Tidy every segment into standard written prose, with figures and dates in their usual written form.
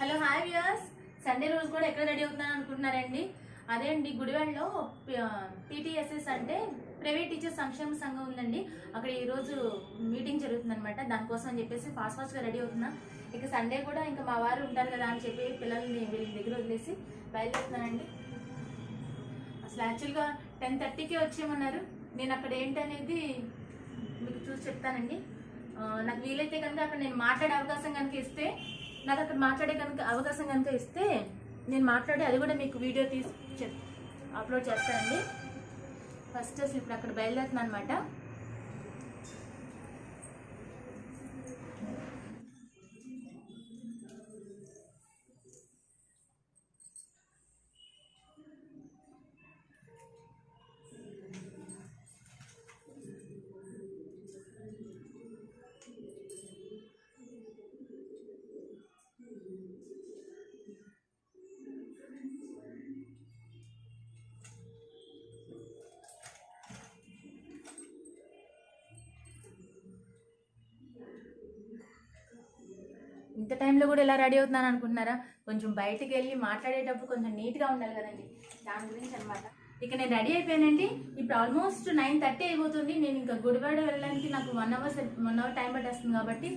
Hello hi viewers, Sunday రోజు కూడా ఎక్కడ రెడీ అవుతున్నాను అనుకుంటున్నారండి? అదే అండి, గుడివాడలో పీటీఎస్ఎస్ అంటే ప్రైవేట్ టీచర్స్ సంక్షేమ సంఘం ఉందండి. అక్కడ ఈరోజు మీటింగ్ జరుగుతుందనమాట. దానికోసం అని చెప్పేసి ఫాస్ట్గా రెడీ అవుతున్నా. ఇక సండే కూడా ఇంకా మా వారు ఉంటారు కదా అని చెప్పి పిల్లల్ని వీళ్ళ దగ్గర వదిలేసి బయలుదేరుతున్నానండి. అసలు యాక్చువల్గా 10:30కి వచ్చేయమన్నారు. నేను అక్కడ ఏంటనేది మీకు చూసి చెప్తానండి. నాకు వీలైతే కనుక అక్కడ నేను మాట్లాడే అవకాశం కనుక ఇస్తే, నాకు అక్కడ మాట్లాడే కనుక అవకాశం కనుక ఇస్తే నేను మాట్లాడి అది కూడా మీకు వీడియో తీసి అప్లోడ్ చేస్తానండి. ఫస్ట్ అసలు ఇప్పుడు అక్కడ బయలుదేరుతున్నాను అనమాట. ఇంత టైంలో కూడా ఎలా రెడీ అవుతున్నాను అనుకుంటున్నారా? కొంచెం బయటకు వెళ్ళి మాట్లాడేటప్పుడు కొంచెం నీట్గా ఉండాలి కదండి, దాని గురించి అనమాట. ఇక నేను రెడీ అయిపోయానండి. ఇప్పుడు ఆల్మోస్ట్ 9:30 అయిపోతుంది. నేను ఇంకా గుడివాడ వెళ్ళడానికి నాకు 1 అవర్ టైం పట్టేస్తుంది. కాబట్టి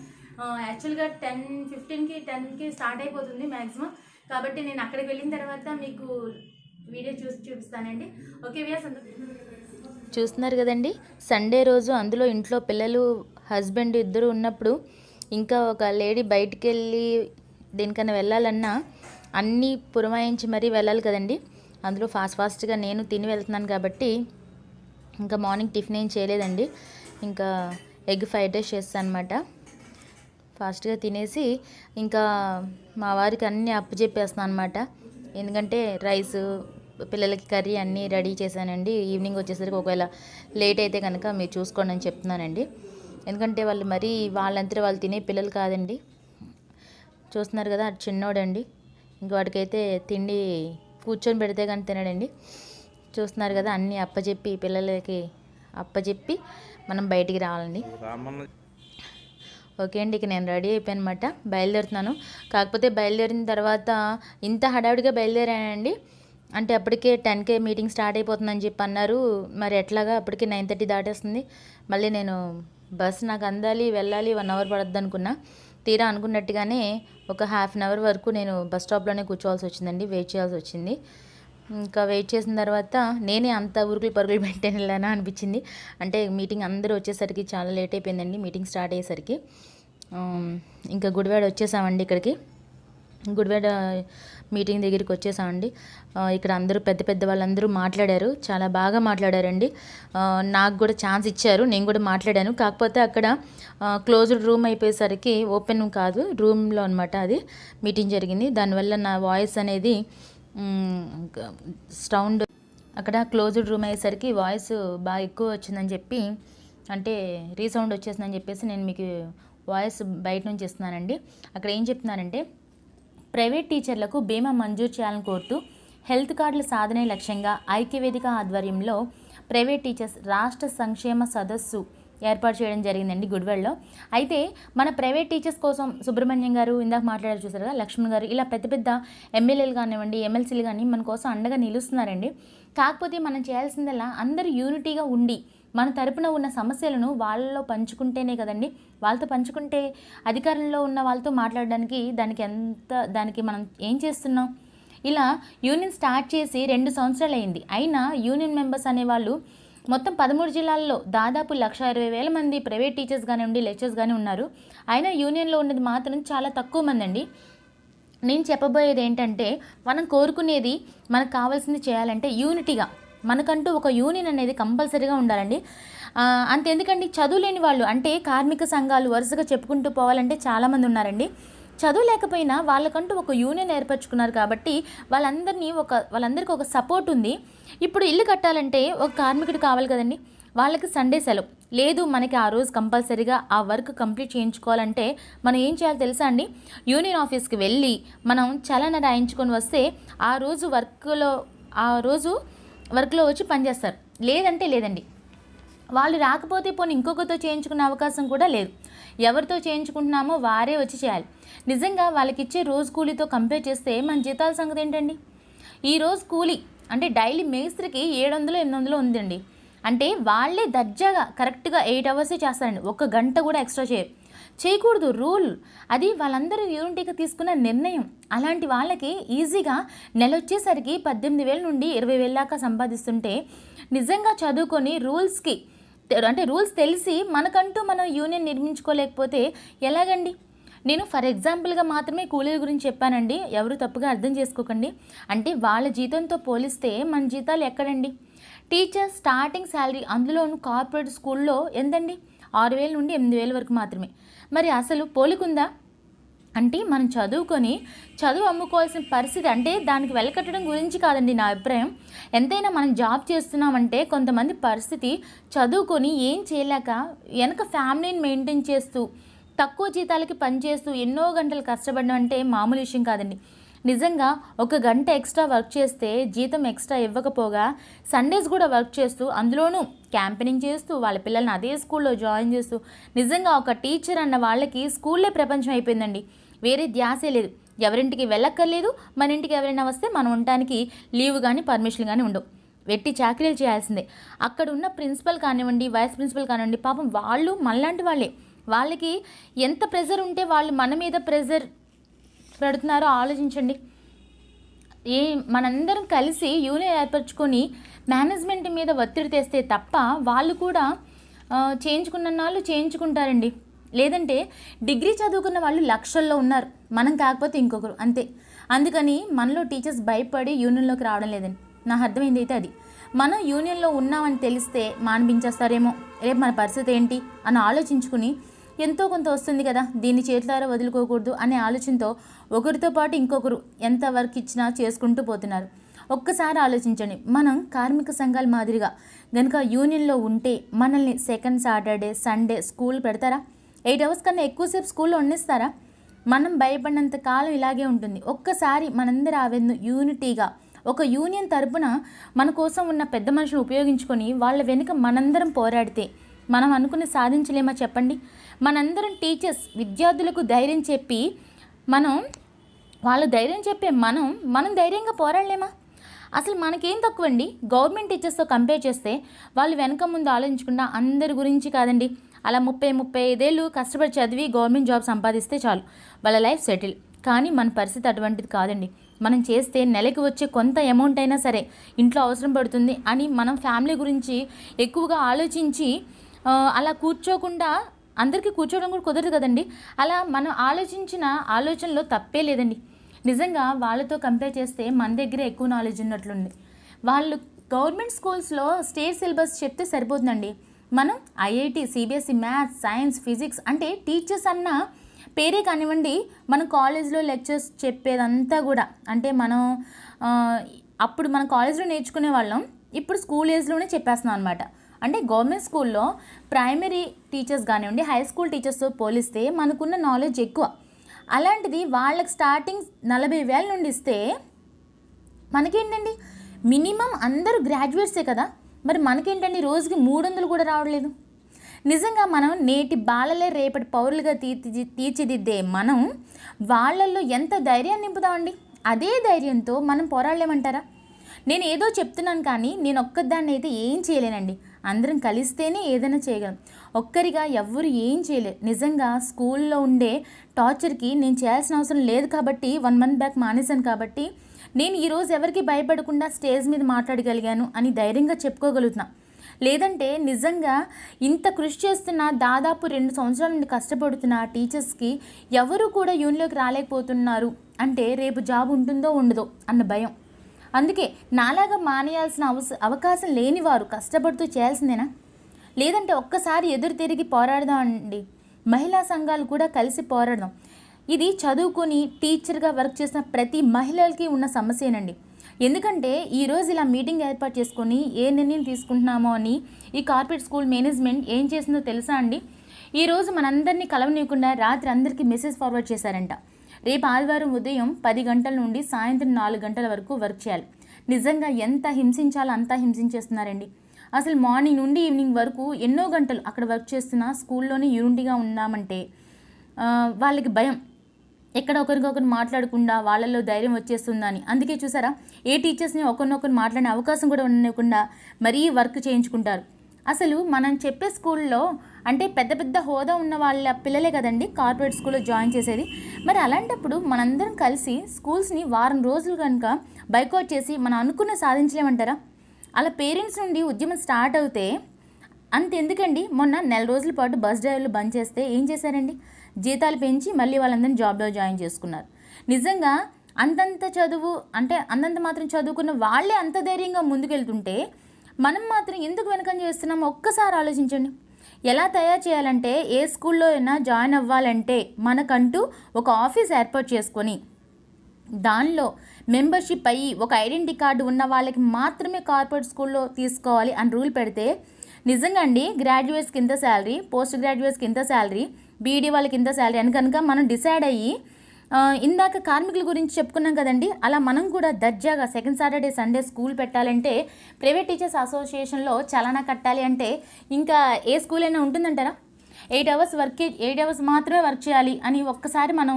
యాక్చువల్గా 10:15కి స్టార్ట్ అయిపోతుంది మ్యాక్సిమం. కాబట్టి నేను అక్కడికి వెళ్ళిన తర్వాత మీకు వీడియో చూపిస్తానండి. ఓకే వ్యాస్, చూస్తున్నారు కదండి, సండే రోజు అందులో ఇంట్లో పిల్లలు హస్బెండ్ ఇద్దరు ఉన్నప్పుడు ఇంకా ఒక లేడీ బయటికి వెళ్ళి దేనికన్నా వెళ్ళాలన్నా అన్నీ పురమాయించి మరీ వెళ్ళాలి కదండి. అందులో ఫాస్ట్గా నేను తిని వెళ్తున్నాను కాబట్టి ఇంకా మార్నింగ్ టిఫిన్ ఏం చేయలేదండి. ఇంకా ఎగ్ ఫ్రైడ్ రైస్ చేస్తాను అనమాట. ఫాస్ట్గా తినేసి ఇంకా మా వారికి అన్నీ అప్పచెప్పేస్తాను అనమాట. ఎందుకంటే రైస్ పిల్లలకి కర్రీ అన్నీ రెడీ చేశానండి. ఈవినింగ్ వచ్చేసరికి ఒకవేళ లేట్ అయితే కనుక మీరు చూసుకోండి అని చెప్తున్నానండి. ఎందుకంటే వాళ్ళు మరీ వాళ్ళంతా వాళ్ళు తినే పిల్లలు కాదండి. చూస్తున్నారు కదా, అటు చిన్నోడండి. ఇంక వాడికైతే తిండి కూర్చొని పెడితే కానీ తినడండి. చూస్తున్నారు కదా, అన్నీ అప్పచెప్పి పిల్లలకి అప్పచెప్పి మనం బయటికి రావాలండి. ఓకే అండి, ఇక నేను రెడీ అయిపోయాను అనమాట. బయలుదేరుతున్నాను. కాకపోతే బయలుదేరిన తర్వాత ఇంత హడావిడిగా బయలుదేరానండి. అంటే అప్పటికే 10కే మీటింగ్ స్టార్ట్ అయిపోతుందని చెప్పి అన్నారు. మరి ఎట్లాగా అప్పటికే 9:30 దాటేస్తుంది. మళ్ళీ నేను బస్ నాకు అందాలి, వెళ్ళాలి, 1 అవర్ పడుద్ది అనుకున్నా. తీరా అనుకున్నట్టుగానే ఒక ½ అన్ అవర్ వరకు నేను బస్ స్టాప్లోనే కూర్చోవాల్సి వచ్చిందండి. వెయిట్ చేయాల్సి వచ్చింది. ఇంకా వెయిట్ చేసిన తర్వాత నేనే అంత ఉరుకులు పరుగులు పెట్టాను వెళ్ళానా అనిపించింది. అంటే మీటింగ్ అందరూ వచ్చేసరికి చాలా లేట్ అయిపోయిందండి. మీటింగ్ స్టార్ట్ అయ్యేసరికి ఇంకా గుడివాడ వచ్చేసామండి. ఇక్కడికి గుడివాడ మీటింగ్ దగ్గరికి వచ్చేసామండి. ఇక్కడ అందరూ పెద్ద వాళ్ళందరూ మాట్లాడారు, చాలా బాగా మాట్లాడారండి. నాకు కూడా ఛాన్స్ ఇచ్చారు, నేను కూడా మాట్లాడాను. కాకపోతే అక్కడ క్లోజ్డ్ రూమ్ అయిపోయేసరికి ఓపెన్ కాదు, రూమ్లో అనమాట అది మీటింగ్ జరిగింది. దానివల్ల నా వాయిస్ అనేది సౌండ్ అక్కడ క్లోజ్డ్ రూమ్ అయ్యేసరికి వాయిస్ బాగా ఎక్కువ వచ్చిందని చెప్పి, అంటే రీసౌండ్ వచ్చేసిందని చెప్పేసి నేను మీకు వాయిస్ బయట నుంచి ఇస్తున్నానండి. అక్కడ ఏం చెప్తున్నానంటే, ప్రైవేట్ టీచర్లకు బీమా మంజూరు చేయాలని కోరుతూ హెల్త్ కార్డుల సాధనే లక్ష్యంగా ఐక్యవేదిక ఆధ్వర్యంలో ప్రైవేట్ టీచర్స్ రాష్ట్ర సంక్షేమ సదస్సు ఏర్పాటు చేయడం జరిగిందండి గుడివాడలో. అయితే మన ప్రైవేట్ టీచర్స్ కోసం సుబ్రహ్మణ్యం గారు ఇందాక మాట్లాడారు చూసారు కదా, లక్ష్మణ్ గారు, ఇలా పెద్ద ఎమ్మెల్యేలు కానివ్వండి, ఎమ్మెల్సీలు కానీ మన కోసం అండగా నిలుస్తున్నారండి. కాకపోతే మనం చేయాల్సిందల్లా అందరూ యూనిటీగా ఉండి మన తరపున ఉన్న సమస్యలను వాళ్ళలో పంచుకుంటేనే కదండి. వాళ్ళతో పంచుకుంటే అధికారంలో ఉన్న వాళ్ళతో మాట్లాడడానికి దానికి మనం ఏం చేస్తున్నాం? ఇలా యూనియన్ స్టార్ట్ చేసి 2 సంవత్సరాలు అయింది. అయినా యూనియన్ మెంబర్స్ అనేవాళ్ళు మొత్తం 13 జిల్లాల్లో దాదాపు 1,20,000 మంది ప్రైవేట్ టీచర్స్ కానివ్వండి, లెక్చర్స్ కానీ ఉన్నారు. అయినా యూనియన్లో ఉన్నది మాత్రం చాలా తక్కువ మంది అండి. నేను చెప్పబోయేది ఏంటంటే, మనం కోరుకునేది, మనకు కావాల్సింది చేయాలంటే యూనిటీగా మనకంటూ ఒక యూనియన్ అనేది కంపల్సరీగా ఉండాలండి. అంతెందుకండి, చదువు లేని వాళ్ళు అంటే కార్మిక సంఘాలు వరుసగా చెప్పుకుంటూ పోవాలంటే చాలామంది ఉన్నారండి. చదువు లేకపోయినా వాళ్ళకంటూ ఒక యూనియన్ ఏర్పరచుకున్నారు కాబట్టి వాళ్ళందరికీ ఒక సపోర్ట్ ఉంది. ఇప్పుడు ఇల్లు కట్టాలంటే ఒక కార్మికుడు కావాలి కదండి, వాళ్ళకి సండే సెలవు లేదు. మనకి ఆ రోజు కంపల్సరీగా ఆ వర్క్ కంప్లీట్ చేయించుకోవాలంటే మనం ఏం చేయాలో తెలుసా అండి? యూనియన్ ఆఫీస్కి వెళ్ళి మనం చలన రాయించుకొని వస్తే ఆ రోజు వర్క్లో వచ్చి పనిచేస్తారు. లేదంటే లేదండి. వాళ్ళు రాకపోతే పోనీ ఇంకొకరితో చేయించుకునే అవకాశం కూడా లేదు. ఎవరితో చేయించుకుంటున్నామో వారే వచ్చి చేయాలి. నిజంగా వాళ్ళకి ఇచ్చే రోజు కూలీతో కంపేర్ చేస్తే మన జీతాల సంగతి ఏంటండి? ఈ రోజు కూలీ అంటే డైలీ మేస్త్రికి 700-800 ఉందండి. అంటే వాళ్ళే దర్జాగా కరెక్ట్గా 8 అవర్సే చేస్తారండి, 1 గంట కూడా ఎక్స్ట్రా చేయకూడదు రూల్. అది వాళ్ళందరూ యూనిటీగా తీసుకున్న నిర్ణయం. అలాంటి వాళ్ళకి ఈజీగా నెల వచ్చేసరికి 18,000 నుండి 20,000 దాకా సంపాదిస్తుంటే నిజంగా చదువుకొని రూల్స్ తెలిసి మనకంటూ మనం యూనియన్ నిర్మించుకోలేకపోతే ఎలాగండి? నేను ఫర్ ఎగ్జాంపుల్గా మాత్రమే కూలీల గురించి చెప్పానండి, ఎవరు తప్పుగా అర్థం చేసుకోకండి. అంటే వాళ్ళ జీతంతో పోలిస్తే మన జీతాలు ఎక్కడండి? టీచర్ స్టార్టింగ్ శాలరీ అందులోనూ కార్పొరేట్ స్కూల్లో ఎంతండి? 6,000 నుండి 8,000 వరకు మాత్రమే. మరి అసలు పోలికుందా? అంటే మనం చదువు అమ్ముకోవాల్సిన పరిస్థితి. అంటే దానికి వెలకట్టడం గురించి కాదండి నా అభిప్రాయం. ఎంతైనా మనం జాబ్ చేస్తున్నామంటే కొంతమంది పరిస్థితి చదువుకొని ఏం చేయలేక వెనక ఫ్యామిలీని మెయింటైన్ చేస్తూ తక్కువ జీతాలకి పనిచేస్తూ ఎన్నో గంటలు కష్టపడడం అంటే మామూలు విషయం కాదండి. నిజంగా 1 గంట ఎక్స్ట్రా వర్క్ చేస్తే జీతం ఎక్స్ట్రా ఇవ్వకపోగా సండేస్ కూడా వర్క్ చేస్తూ అందులోనూ క్యాంపెనింగ్ చేస్తూ వాళ్ళ పిల్లల్ని అదే స్కూల్లో జాయిన్ చేస్తూ నిజంగా ఒక టీచర్ అన్న వాళ్ళకి స్కూల్లే ప్రపంచం అయిపోయిందండి. వేరే ధ్యాసే లేదు. ఎవరింటికి వెళ్ళక్కర్లేదు. మన ఇంటికి ఎవరైనా వస్తే మనం ఉండటానికి లీవ్ కానీ పర్మిషన్ కానీ ఉండవు. వెట్టి చాకరీలు చేయాల్సిందే. అక్కడ ఉన్న ప్రిన్సిపల్ కానివ్వండి, వైస్ ప్రిన్సిపల్ కానివ్వండి, పాపం వాళ్ళు మనలాంటి వాళ్ళే. వాళ్ళకి ఎంత ప్రెజర్ ఉంటే వాళ్ళు మన మీద ప్రెజర్ పెడుతున్నారో ఆలోచించండి. మనందరం కలిసి యూనియన్ ఏర్పరచుకొని మేనేజ్మెంట్ మీద ఒత్తిడి తెస్తే తప్ప వాళ్ళు కూడా చేయించుకుంటారండి. లేదంటే డిగ్రీ చదువుకున్న వాళ్ళు లక్షల్లో ఉన్నారు, మనం కాకపోతే ఇంకొకరు, అంతే. అందుకని మనలో టీచర్స్ భయపడి యూనియన్లోకి రావడం లేదండి. నాకు అర్థమైంది అయితే అది. మనం యూనియన్లో ఉన్నామని తెలిస్తే మానిపించేస్తారేమో, రేపు మన పరిస్థితి ఏంటి అని ఆలోచించుకుని ఎంతో కొంత వస్తుంది కదా, దీన్ని చేతులారా వదులుకోకూడదు అనే ఆలోచనతో ఒకరితో పాటు ఇంకొకరు ఎంత వర్క్ ఇచ్చినా చేసుకుంటూ పోతున్నారు. ఒక్కసారి ఆలోచించండి, మనం కార్మిక సంఘాల మాదిరిగా కనుక యూనియన్లో ఉంటే మనల్ని సెకండ్ సాటర్డే సండే స్కూల్ పెడతారా? 8 అవర్స్ కన్నా ఎక్కువసేపు స్కూల్లో ఉండిస్తారా? మనం భయపడినంత కాలం ఇలాగే ఉంటుంది. ఒక్కసారి మనందరి ఆవేదన యూనిటీగా ఒక యూనియన్ తరపున మన కోసం ఉన్న పెద్ద మనుషులు ఉపయోగించుకొని వాళ్ళ వెనుక మనందరం పోరాడితే మనం అనుకుని సాధించలేమా చెప్పండి? మనందరం టీచర్స్ విద్యార్థులకు ధైర్యం చెప్పి వాళ్ళు ధైర్యం చెప్పే మనం ధైర్యంగా పోరాడలేమా? అసలు మనకేం తక్కువండి? గవర్నమెంట్ టీచర్స్తో కంపేర్ చేస్తే వాళ్ళు వెనక ముందు ఆలోచించకుండా అందరి గురించి కాదండి, అలా 30-35 ఏళ్ళు కష్టపడి చదివి గవర్నమెంట్ జాబ్ సంపాదిస్తే చాలు, వాళ్ళ లైఫ్ సెటిల్. కానీ మన పరిస్థితి అటువంటిది కాదండి. మనం చేస్తే నెలకి వచ్చే కొంత అమౌంట్ అయినా సరే ఇంట్లో అవసరం పడుతుంది అని మనం ఫ్యామిలీ గురించి ఎక్కువగా ఆలోచించి అలా కూర్చోకుండా, అందరికీ కూర్చోవడం కూడా కుదరదు కదండి. అలా మనం ఆలోచించిన ఆలోచనలో తప్పే లేదండి. నిజంగా వాళ్ళతో కంపేర్ చేస్తే మన దగ్గరే ఎక్కువ నాలెడ్జ్ ఉన్నట్లుంది. వాళ్ళు గవర్నమెంట్ స్కూల్స్లో స్టేట్ సిలబస్ చెప్తే సరిపోతుందండి. మనం IIT, CBSE, maths, science, physics అంటే టీచర్స్ అన్న పేరే కానివ్వండి, మన కాలేజ్లో లెక్చర్స్ చెప్పేదంతా కూడా అంటే మనం అప్పుడు మన కాలేజ్లో నేర్చుకునే వాళ్ళం, ఇప్పుడు స్కూల్ ఏజ్లోనే చెప్పేస్తున్నాం అనమాట. అంటే గవర్నమెంట్ స్కూల్లో ప్రైమరీ టీచర్స్ కానివ్వండి, హై స్కూల్ టీచర్స్తో పోలిస్తే మనకున్న నాలెడ్జ్ ఎక్కువ. అలాంటిది వాళ్ళకి స్టార్టింగ్ 40,000 నుండి ఇస్తే మనకేంటండి, మినిమం అందరూ గ్రాడ్యుయేట్సే కదా, మరి మనకేంటండి రోజుకి 300 కూడా రావట్లేదు. నిజంగా మనం నేటి బాలలే రేపటి పౌరులుగా తీర్చిదిద్దే మనం వాళ్ళల్లో ఎంత ధైర్యాన్ని నింపుదామండి? అదే ధైర్యంతో మనం పోరాడలేమంటారా? నేను ఏదో చెప్తున్నాను కానీ నేను ఒక్కదాన్ని అయితే ఏం చేయలేనండి. అందరం కలిస్తేనే ఏదైనా చేయగలం. ఒక్కరిగా ఎవ్వరు ఏం చేయలేరు. నిజంగా స్కూల్లో ఉండే టార్చర్కి నేను చేయాల్సిన అవసరం లేదు కాబట్టి 1 month బ్యాక్ మానేశాను కాబట్టి నేను ఈరోజు ఎవరికి భయపడకుండా స్టేజ్ మీద మాట్లాడగలిగాను అని ధైర్యంగా చెప్పుకోగలుగుతున్నా. లేదంటే నిజంగా ఇంత కృషి చేస్తున్న దాదాపు 2 సంవత్సరాల నుండి కష్టపడుతున్న టీచర్స్కి ఎవరు కూడా యూనియన్లోకి రాలేకపోతున్నారు అంటే రేపు జాబ్ ఉంటుందో ఉండదో అన్న భయం. అందుకే నాలాగా మానేయాల్సిన అవకాశం లేని వారు కష్టపడుతూ చేయాల్సిందేనా? లేదంటే ఒక్కసారి ఎదురు తిరిగి పోరాడదాం అండి. మహిళా సంఘాలు కూడా కలిసి పోరాడదాం. ఇది చదువుకొని టీచర్గా వర్క్ చేసిన ప్రతి మహిళలకి ఉన్న సమస్యేనండి. ఎందుకంటే ఈరోజు ఇలా మీటింగ్ ఏర్పాటు చేసుకొని ఏ నిర్ణయం తీసుకుంటున్నామో అని ఈ కార్పొరేట్ స్కూల్ మేనేజ్మెంట్ ఏం చేసిందో తెలుసా అండి? ఈరోజు మనందరినీ కలవనీయకుండా రాత్రి అందరికీ మెసేజ్ ఫార్వర్డ్ చేశారంట. రేపు ఆదివారం ఉదయం 10 గంటల నుండి సాయంత్రం 4 గంటల వరకు వర్క్ చేయాలి. నిజంగా ఎంత హింసించాలో అంతా హింసించేస్తున్నారండి. అసలు మార్నింగ్ నుండి ఈవినింగ్ వరకు ఎన్నో గంటలు అక్కడ వర్క్ చేస్తున్నా స్కూల్లోనే యూనిటీగా ఉన్నామంటే వాళ్ళకి భయం, ఎక్కడ ఒకరికొకరు మాట్లాడకుండా వాళ్ళల్లో ధైర్యం వచ్చేస్తుందని. అందుకే చూసారా, ఏ టీచర్స్ని ఒకరినొకరు మాట్లాడే అవకాశం కూడా ఉండకుండా మరీ వర్క్ చేయించుకుంటారు. అసలు మనం చెప్పే స్కూల్లో అంటే పెద్ద పెద్ద హోదా ఉన్న వాళ్ళ పిల్లలే కదండి కార్పొరేట్ స్కూల్లో జాయిన్ చేసేది. మరి అలాంటప్పుడు మనందరం కలిసి స్కూల్స్ని వారం రోజులు కనుక బైకౌట్ చేసి మనం అనుకున్న సాధించలేమంటారా? అలా పేరెంట్స్ నుండి ఉద్యమం స్టార్ట్ అవుతే అంతెందుకండి, మొన్న నెల రోజుల పాటు బస్ డ్రైవర్లు బంద్ చేస్తే ఏం చేశారండి? జీతాలు పెంచి మళ్ళీ వాళ్ళందరినీ జాబ్లో జాయిన్ చేసుకున్నారు. నిజంగా అంతంత చదువు అంటే అంతంత మాత్రం చదువుకున్న వాళ్ళే అంత ధైర్యంగా ముందుకెళ్తుంటే మనం మాత్రం ఎందుకు వెనకంజ చేస్తున్నామో ఒక్కసారి ఆలోచించండి. ఎలా తయారు చేయాలంటే, ఏ స్కూల్లో అయినా జాయిన్ అవ్వాలంటే మనకంటూ ఒక ఆఫీస్ ఏర్పాటు చేసుకొని దానిలో మెంబర్షిప్ అయ్యి ఒక ఐడెంటిటీ కార్డు ఉన్న వాళ్ళకి మాత్రమే కార్పొరేట్ స్కూల్లో తీసుకోవాలి అని రూల్ పెడితే నిజంగా అండి గ్రాడ్యుయేట్స్కి ఇంత శాలరీ, పోస్ట్ గ్రాడ్యుయేట్స్కి ఇంత శాలరీ, బీఈడీ వాళ్ళకి ఇంత శాలరీ అని కనుక మనం డిసైడ్ అయ్యి ఇందాక కార్మికుల గురించి చెప్పుకున్నాం కదండి, అలా మనం కూడా దర్జాగా సెకండ్ సాటర్డే సండే స్కూల్ పెట్టాలంటే ప్రైవేట్ టీచర్స్ అసోసియేషన్లో చలానా కట్టాలి అంటే ఇంకా ఏ స్కూల్ అయినా ఉంటుందంటారా? 8 అవర్స్ మాత్రమే వర్క్ చేయాలి అని ఒక్కసారి మనం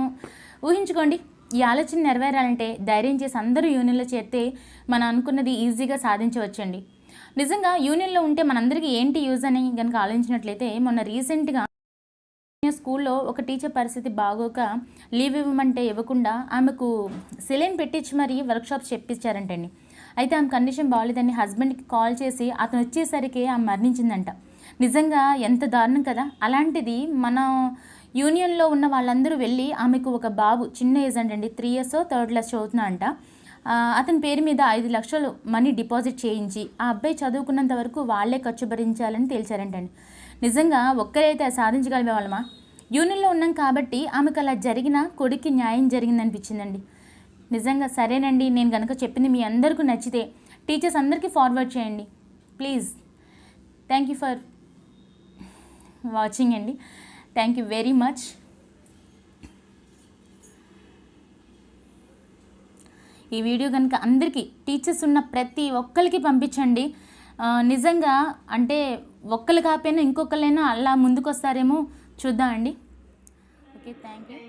ఊహించుకోండి. ఈ ఆలోచన నెరవేరాలంటే ధైర్యం చేసి అందరూ యూనియన్లో చేరితే మనం అనుకున్నది ఈజీగా సాధించవచ్చండి. నిజంగా యూనియన్లో ఉంటే మనందరికీ ఏంటి యూజ్ అని కనుక ఆలోచించినట్లయితే, మొన్న రీసెంట్గా స్కూల్లో ఒక టీచర్ పరిస్థితి బాగోక లీవ్ ఇవ్వమంటే ఇవ్వకుండా ఆమెకు సెలైన్ పెట్టించి మరీ వర్క్షాప్స్ చెప్పించారంటండి. అయితే ఆమె కండిషన్ బాగాలేదని హస్బెండ్కి కాల్ చేసి అతను వచ్చేసరికి ఆమె మరణించిందంట. నిజంగా ఎంత దారుణం కదా. అలాంటిది మన యూనియన్లో ఉన్న వాళ్ళందరూ వెళ్ళి ఆమెకు ఒక బాబు చిన్న ఏజ్ అంటండి, 3 years 3rd class చదువుతున్నా అంట, అతని పేరు మీద 5 లక్షలు మనీ డిపాజిట్ చేయించి ఆ అబ్బాయి చదువుకున్నంత వరకు వాళ్ళే ఖర్చు భరించాలని తేల్చారంటండి. నిజంగా ఒక్కరైతే సాధించగలిగే వాళ్ళమా? యూనియన్లో ఉన్నాం కాబట్టి ఆమెకు అలా జరిగిన కొడుక్కి న్యాయం జరిగిందనిపించిందండి. నిజంగా సరేనండి, నేను కనుక చెప్పింది మీ అందరికీ నచ్చితే టీచర్స్ అందరికీ ఫార్వర్డ్ చేయండి please. Thank you for watching అండి. Thank you very much. ఈ వీడియో కనుక అందరికీ టీచర్స్ ఉన్న ప్రతి ఒక్కరికి పంపించండి. నిజంగా అంటే ఒక్కరు కాకపోయినా ఇంకొకరైనా అలా ముందుకు వస్తారేమో చూద్దామండి. Okay, thank you.